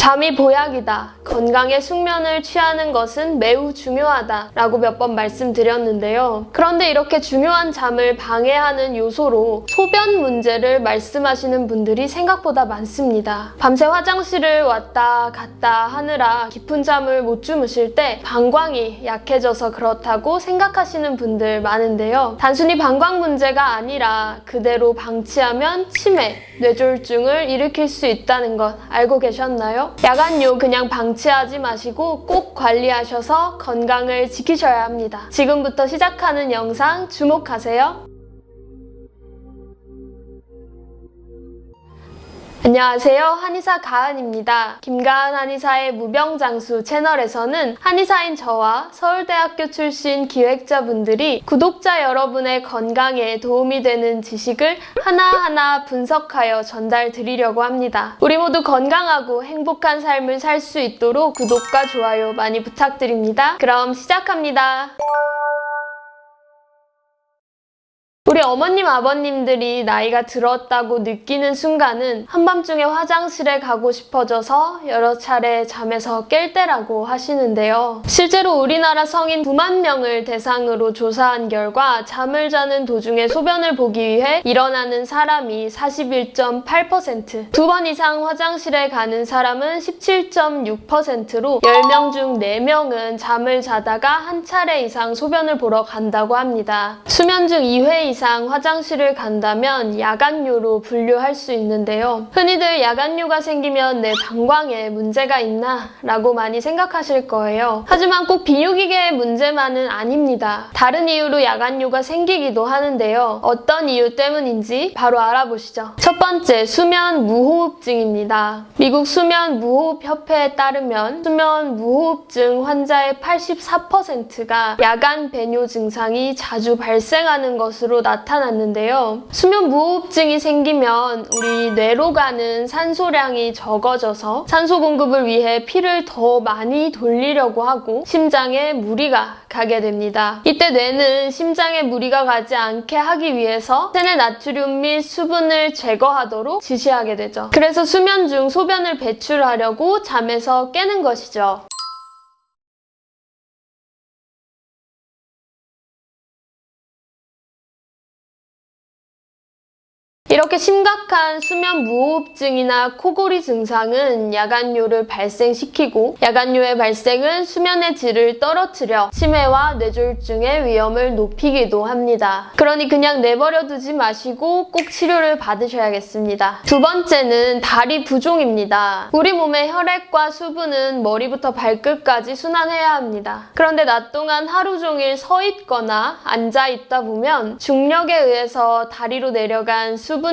잠이 보약이다. 건강에 숙면을 취하는 것은 매우 중요하다. 라고 몇 번 말씀드렸는데요. 그런데 이렇게 중요한 잠을 방해하는 요소로 소변 문제를 말씀하시는 분들이 생각보다 많습니다. 밤새 화장실을 왔다 갔다 하느라 깊은 잠을 못 주무실 때 방광이 약해져서 그렇다고 생각하시는 분들 많은데요. 단순히 방광 문제가 아니라 그대로 방치하면 치매, 뇌졸중을 일으킬 수 있다는 것 알고 계셨나요? 야간요 그냥 방치하지 마시고 꼭 관리하셔서 건강을 지키셔야 합니다. 지금부터 시작하는 영상 주목하세요. 안녕하세요. 한의사 가은입니다. 김가은 한의사의 무병장수 채널에서는 한의사인 저와 서울대학교 출신 기획자분들이 구독자 여러분의 건강에 도움이 되는 지식을 하나하나 분석하여 전달드리려고 합니다. 우리 모두 건강하고 행복한 삶을 살 수 있도록 구독과 좋아요 많이 부탁드립니다. 그럼 시작합니다. 우리 어머님, 아버님들이 나이가 들었다고 느끼는 순간은 한밤중에 화장실에 가고 싶어져서 여러 차례 잠에서 깰 때라고 하시는데요. 실제로 우리나라 성인 9만 명을 대상으로 조사한 결과 잠을 자는 도중에 소변을 보기 위해 일어나는 사람이 41.8%, 2번 이상 화장실에 가는 사람은 17.6%로 10명 중 4명은 잠을 자다가 한 차례 이상 소변을 보러 간다고 합니다. 수면 중 2회 이상 화장실을 간다면 야간요로 분류할 수 있는데요. 흔히들 야간요가 생기면 내 방광에 문제가 있나? 라고 많이 생각하실 거예요. 하지만 꼭 비뇨기계의 문제만은 아닙니다. 다른 이유로 야간요가 생기기도 하는데요. 어떤 이유 때문인지 바로 알아보시죠. 첫 번째, 수면 무호흡증입니다. 미국 수면 무호흡협회에 따르면 수면 무호흡증 환자의 84%가 야간 배뇨 증상이 자주 발생하는 것으로 나타났는데요. 수면 무호흡증이 생기면 우리 뇌로 가는 산소량이 적어져서 산소 공급을 위해 피를 더 많이 돌리려고 하고 심장에 무리가 가게 됩니다. 이때 뇌는 심장에 무리가 가지 않게 하기 위해서 체내 나트륨 및 수분을 제거하도록 지시하게 되죠. 그래서 수면 중 소변을 배출하려고 잠에서 깨는 것이죠. 이렇게 심각한 수면 무호흡증이나 코골이 증상은 야간요를 발생시키고 야간요의 발생은 수면의 질을 떨어뜨려 치매와 뇌졸중의 위험을 높이기도 합니다. 그러니 그냥 내버려 두지 마시고 꼭 치료를 받으셔야겠습니다. 두 번째는 다리 부종입니다. 우리 몸의 혈액과 수분은 머리부터 발끝까지 순환해야 합니다. 그런데 낮 동안 하루 종일 서 있거나 앉아 있다 보면 중력에 의해서 다리로 내려간 수분과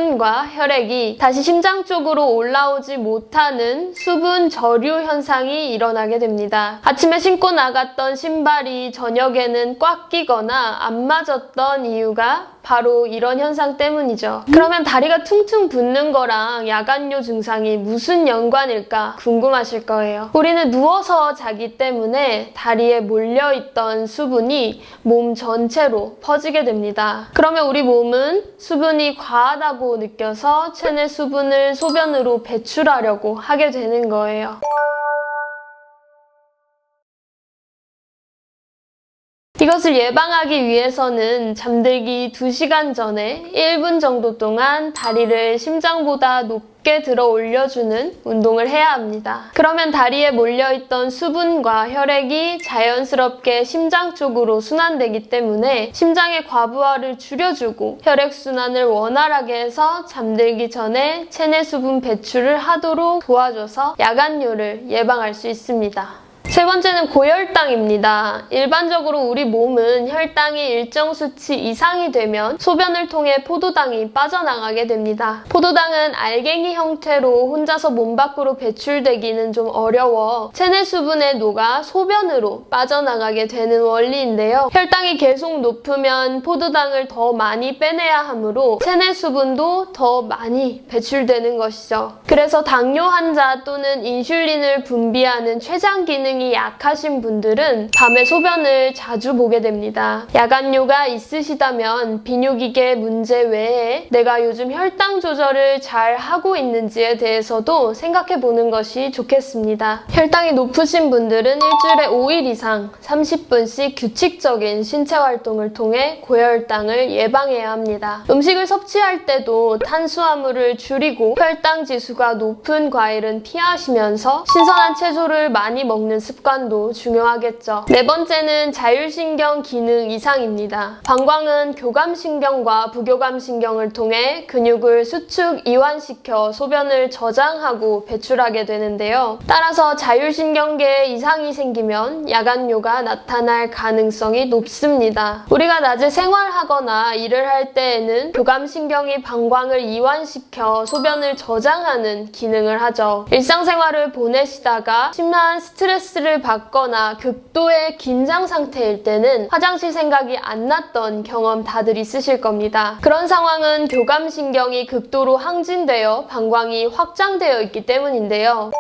혈액이 다시 심장 쪽으로 올라오지 못하는 수분 저류 현상이 일어나게 됩니다. 아침에 신고 나갔던 신발이 저녁에는 꽉 끼거나 안 맞았던 이유가 바로 이런 현상 때문이죠. 그러면 다리가 퉁퉁 붓는 거랑 야간요 증상이 무슨 연관일까 궁금하실 거예요. 우리는 누워서 자기 때문에 다리에 몰려있던 수분이 몸 전체로 퍼지게 됩니다. 그러면 우리 몸은 수분이 과하다고 느껴서 체내 수분을 소변으로 배출하려고 하게 되는 거예요. 이것을 예방하기 위해서는 잠들기 2시간 전에 1분 정도 동안 다리를 심장보다 높게 들어 올려주는 운동을 해야 합니다. 그러면 다리에 몰려있던 수분과 혈액이 자연스럽게 심장 쪽으로 순환되기 때문에 심장의 과부하를 줄여주고 혈액순환을 원활하게 해서 잠들기 전에 체내 수분 배출을 하도록 도와줘서 야간요를 예방할 수 있습니다. 세 번째는 고혈당입니다. 일반적으로 우리 몸은 혈당이 일정 수치 이상이 되면 소변을 통해 포도당이 빠져나가게 됩니다. 포도당은 알갱이 형태로 혼자서 몸 밖으로 배출되기는 좀 어려워 체내 수분에 녹아 소변으로 빠져나가게 되는 원리인데요. 혈당이 계속 높으면 포도당을 더 많이 빼내야 하므로 체내 수분도 더 많이 배출되는 것이죠. 그래서 당뇨 환자 또는 인슐린을 분비하는 췌장 기능 기능이 약하신 분들은 밤에 소변을 자주 보게 됩니다. 야간뇨가 있으시다면 비뇨기계 문제 외에 내가 요즘 혈당 조절을 잘 하고 있는지에 대해서도 생각해 보는 것이 좋겠습니다. 혈당이 높으신 분들은 일주일에 5일 이상 30분씩 규칙적인 신체 활동을 통해 고혈당을 예방해야 합니다. 음식을 섭취할 때도 탄수화물을 줄이고 혈당 지수가 높은 과일은 피하시면서 신선한 채소를 많이 먹는 습관도 중요하겠죠. 네 번째는 자율신경 기능 이상입니다. 방광은 교감신경과 부교감신경을 통해 근육을 수축, 이완시켜 소변을 저장하고 배출하게 되는데요. 따라서 자율신경계에 이상이 생기면 야간뇨가 나타날 가능성이 높습니다. 우리가 낮에 생활하거나 일을 할 때에는 교감신경이 방광을 이완시켜 소변을 저장하는 기능을 하죠. 일상생활을 보내시다가 심한 스트레스를 받거나 극도의 긴장 상태일 때는 화장실 생각이 안 났던 경험 다들 있으실 겁니다. 그런 상황은 교감신경이 극도로 항진되어 방광이 확장되어 있기 때문인데요.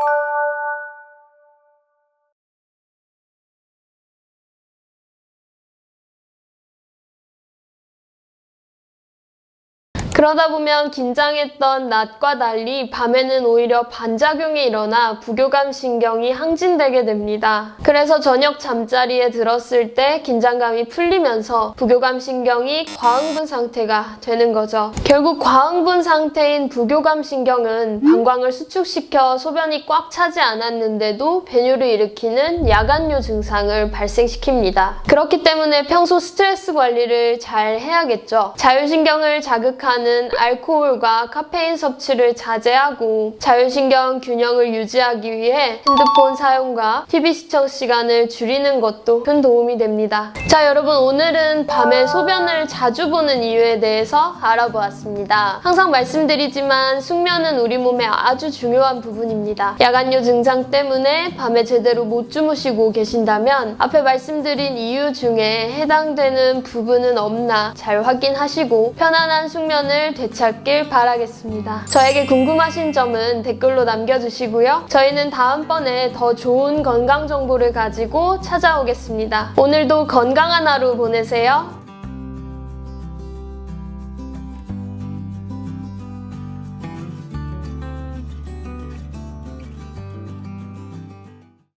그러다 보면 긴장했던 낮과 달리 밤에는 오히려 반작용이 일어나 부교감신경이 항진되게 됩니다. 그래서 저녁 잠자리에 들었을 때 긴장감이 풀리면서 부교감신경이 과흥분 상태가 되는 거죠. 결국 과흥분 상태인 부교감신경은 방광을 수축시켜 소변이 꽉 차지 않았는데도 배뇨를 일으키는 야간뇨 증상을 발생시킵니다. 그렇기 때문에 평소 스트레스 관리를 잘 해야겠죠. 자율신경을 자극하는 알코올과 카페인 섭취를 자제하고 자율신경 균형을 유지하기 위해 핸드폰 사용과 TV 시청 시간을 줄이는 것도 큰 도움이 됩니다. 자, 여러분, 오늘은 밤에 소변을 자주 보는 이유에 대해서 알아보았습니다. 항상 말씀드리지만 숙면은 우리 몸에 아주 중요한 부분입니다. 야간뇨 증상 때문에 밤에 제대로 못 주무시고 계신다면 앞에 말씀드린 이유 중에 해당되는 부분은 없나 잘 확인하시고 편안한 숙면을 되찾길 바라겠습니다. 저에게 궁금하신 점은 댓글로 남겨주시고요. 저희는 다음번에 더 좋은 건강 정보를 가지고 찾아오겠습니다. 오늘도 건강한 하루 보내세요.